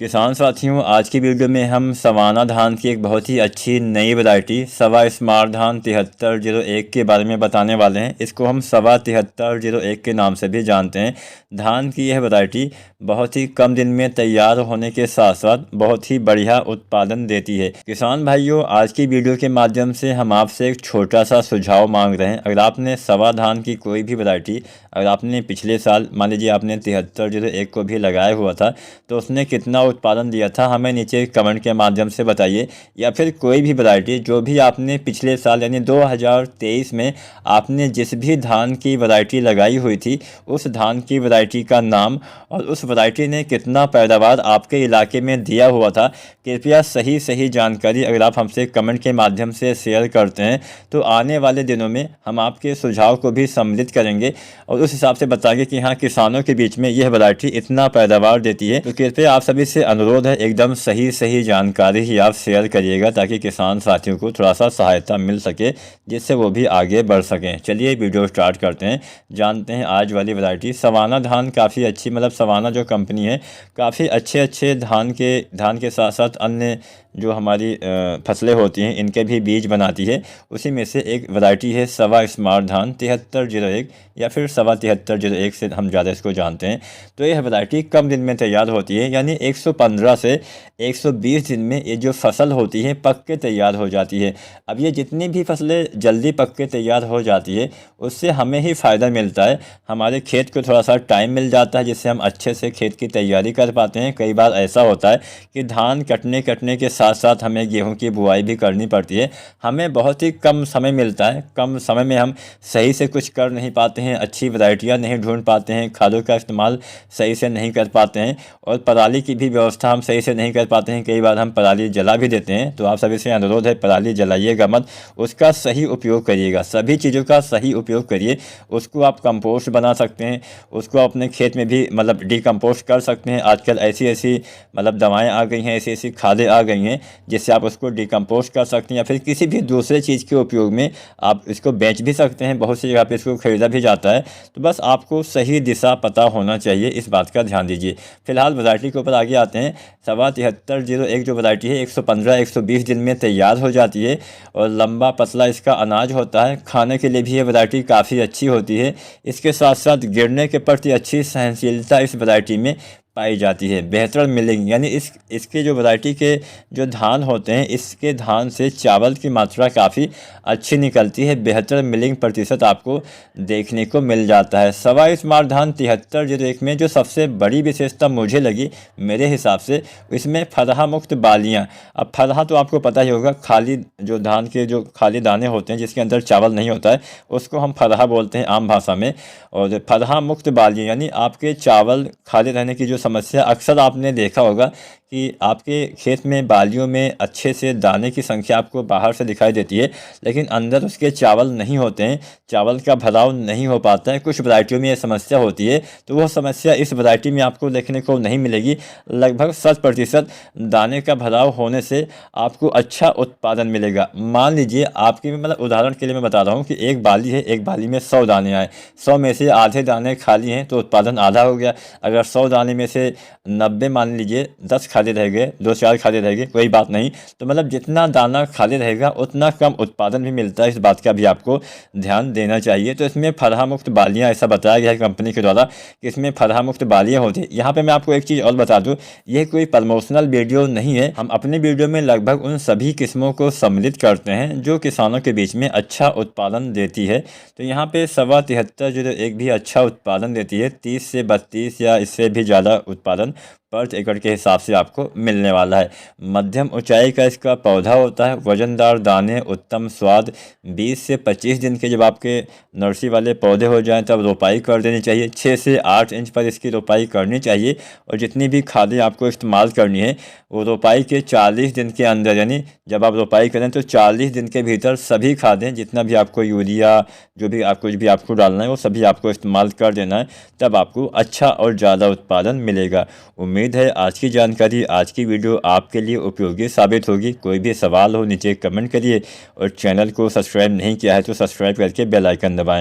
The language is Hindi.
किसान साथियों, आज की वीडियो में हम सवाना धान की एक बहुत ही अच्छी नई वैरायटी सवा स्मार्ट धान 7301 के बारे में बताने वाले हैं। इसको हम सवा 7301 के नाम से भी जानते हैं। धान की यह वैरायटी बहुत ही कम दिन में तैयार होने के साथ साथ बहुत ही बढ़िया उत्पादन देती है। किसान भाइयों, आज की वीडियो के माध्यम से हम आपसे एक छोटा सा सुझाव मांग रहे हैं। अगर आपने सवा धान की कोई भी वैरायटी अगर आपने पिछले साल मान लीजिए आपने 7301 को भी लगाया हुआ था, तो उसने कितना उत्पादन दिया था हमें नीचे कमेंट के माध्यम से बताइए। या फिर कोई भी वैरायटी जो भी आपने पिछले साल यानी 2023 में आपने जिस भी धान की वैरायटी लगाई हुई थी, उस धान की वैरायटी का नाम और उस वैरायटी ने कितना पैदावार आपके इलाके में दिया हुआ था, कृपया सही जानकारी अगर आप हमसे कमेंट के माध्यम से शेयर करते हैं तो आने वाले दिनों में हम आपके सुझाव को भी सम्मिलित करेंगे और उस हिसाब से बताएंगे कि हाँ, किसानों के बीच में यह वैरायटी इतना पैदावार देती है। तो कृपया आप सभी से अनुरोध है, एकदम सही जानकारी ही आप शेयर करिएगा ताकि किसान साथियों को थोड़ा सा सहायता मिल सके, जिससे वो भी आगे बढ़ सकें। चलिए वीडियो स्टार्ट करते हैं, जानते हैं आज वाली वैरायटी। सवाना धान काफ़ी अच्छी, मतलब सवाना जो कंपनी है काफ़ी अच्छे धान के साथ साथ अन्य जो हमारी फसलें होती हैं इनके भी बीज बनाती है। उसी में से एक वैरायटी है सवा स्मार्ट धान 7301 या फिर सवा 7301 से हम ज़्यादा इसको जानते हैं। तो यह वैरायटी कम दिन में तैयार होती है, यानी 115 से 120 दिन में ये जो फसल होती है पक के तैयार हो जाती है। अब ये जितनी भी फसलें जल्दी पक के तैयार हो जाती है उससे हमें ही फ़ायदा मिलता है। हमारे खेत को थोड़ा सा टाइम मिल जाता है जिससे हम अच्छे से खेत की तैयारी कर पाते हैं। कई बार ऐसा होता है कि धान कटने के साथ साथ हमें गेहूं की बुआई भी करनी पड़ती है। हमें बहुत ही कम समय मिलता है, कम समय में हम सही से कुछ कर नहीं पाते हैं, अच्छी वैरायटियां नहीं ढूंढ पाते हैं, खादों का इस्तेमाल सही से नहीं कर पाते हैं और पराली की भी व्यवस्था हम सही से नहीं कर पाते हैं। कई बार हम पराली जला भी देते हैं। तो आप सभी से अनुरोध है, पराली जलाइएगा मत, उसका सही उपयोग करिएगा। सभी चीज़ों का सही उपयोग करिए। उसको आप कंपोस्ट बना सकते हैं, उसको अपने खेत में भी मतलब डिकम्पोस्ट कर सकते हैं। आजकल ऐसी मतलब दवाएँ आ गई हैं, ऐसी खादें आ गई हैं जिससे आप उसको डिकम्पोस्ट कर सकते हैं या फिर किसी भी दूसरे चीज़ के उपयोग में आप इसको बेच भी सकते हैं। बहुत सी जगह पे इसको ख़रीदा भी जाता है। तो बस आपको सही दिशा पता होना चाहिए, इस बात का ध्यान दीजिए। फिलहाल वैरायटी के ऊपर आगे आते हैं। सवा 7301 जो वैरायटी है 115-120 दिन में तैयार हो जाती है और लंबा पतला इसका अनाज होता है। खाने के लिए भी ये वैरायटी काफ़ी अच्छी होती है। इसके साथ साथ गिरने के प्रति अच्छी सहनशीलता इस वैरायटी में पाई जाती है। बेहतर मिलिंग यानी इसके जो वैरायटी के जो धान होते हैं, इसके धान से चावल की मात्रा काफ़ी अच्छी निकलती है। बेहतर मिलिंग प्रतिशत आपको देखने को मिल जाता है। सवा स्मार्ट धान 7301 में जो सबसे बड़ी विशेषता मुझे लगी मेरे हिसाब से, इसमें फरहा मुक्त बालियाँ। अब फरहा तो आपको पता ही होगा, खाली जो धान के जो खाली दाने होते हैं जिसके अंदर चावल नहीं होता है, उसको हम फरहा बोलते हैं आम भाषा में। और फरहा मुक्त बालियाँ यानी आपके चावल खाली रहने की जो समस्या अक्सर आपने देखा होगा कि आपके खेत में बालियों में अच्छे से दाने की संख्या आपको बाहर से दिखाई देती है, लेकिन अंदर उसके चावल नहीं होते हैं, चावल का भराव नहीं हो पाता है। कुछ वैरायटियों में ये समस्या होती है, तो वह समस्या इस वैरायटी में आपको देखने को नहीं मिलेगी। लगभग 100% दाने का भराव होने से आपको अच्छा उत्पादन मिलेगा। मान लीजिए आपकी, मतलब उदाहरण के लिए मैं बता रहा हूँ कि एक बाली है, एक बाली में 100 दाने आए, 100 में से आधे दाने खाली हैं तो उत्पादन आधा हो गया। अगर 100 दाने में से 90 मान लीजिए 10 खाली रह गए, 2-4 खाली रह गए, कोई बात नहीं। तो मतलब जितना दाना खाली रहेगा उतना कम उत्पादन भी मिलता है। इस बात का भी आपको ध्यान देना चाहिए। तो इसमें फरहा मुक्त बालियाँ, ऐसा बताया गया है कंपनी के द्वारा कि इसमें फरहा मुक्त बालियाँ होती है। यहाँ पे मैं आपको एक चीज़ और बता दूँ, यह कोई प्रमोशनल वीडियो नहीं है। हम अपने वीडियो में लगभग उन सभी किस्मों को सम्मिलित करते हैं जो किसानों के बीच में अच्छा उत्पादन देती है। तो यहाँ पे सवा 7301 भी अच्छा उत्पादन देती है। 30 से 32 या इससे भी ज़्यादा उत्पादन पर एकड़ के हिसाब से आपको मिलने वाला है। मध्यम ऊंचाई का इसका पौधा होता है, वजनदार दाने, उत्तम स्वाद। 20 से 25 दिन के जब आपके नर्सरी वाले पौधे हो जाएं तब रोपाई कर देनी चाहिए। 6 से 8 इंच पर इसकी रोपाई करनी चाहिए और जितनी भी खादें आपको इस्तेमाल करनी है वो रोपाई के 40 दिन के अंदर, यानी जब आप रोपाई करें तो 40 दिन के भीतर सभी खादें, जितना भी आपको यूरिया जो भी आपको डालना है वो सभी आपको इस्तेमाल कर देना है, तब आपको अच्छा और ज़्यादा उत्पादन मिलेगा। उम्मीद है आज की जानकारी, आज की वीडियो आपके लिए उपयोगी साबित होगी। कोई भी सवाल हो नीचे कमेंट करिए और चैनल को सब्सक्राइब नहीं किया है तो सब्सक्राइब करके बेल आइकन दबाएं।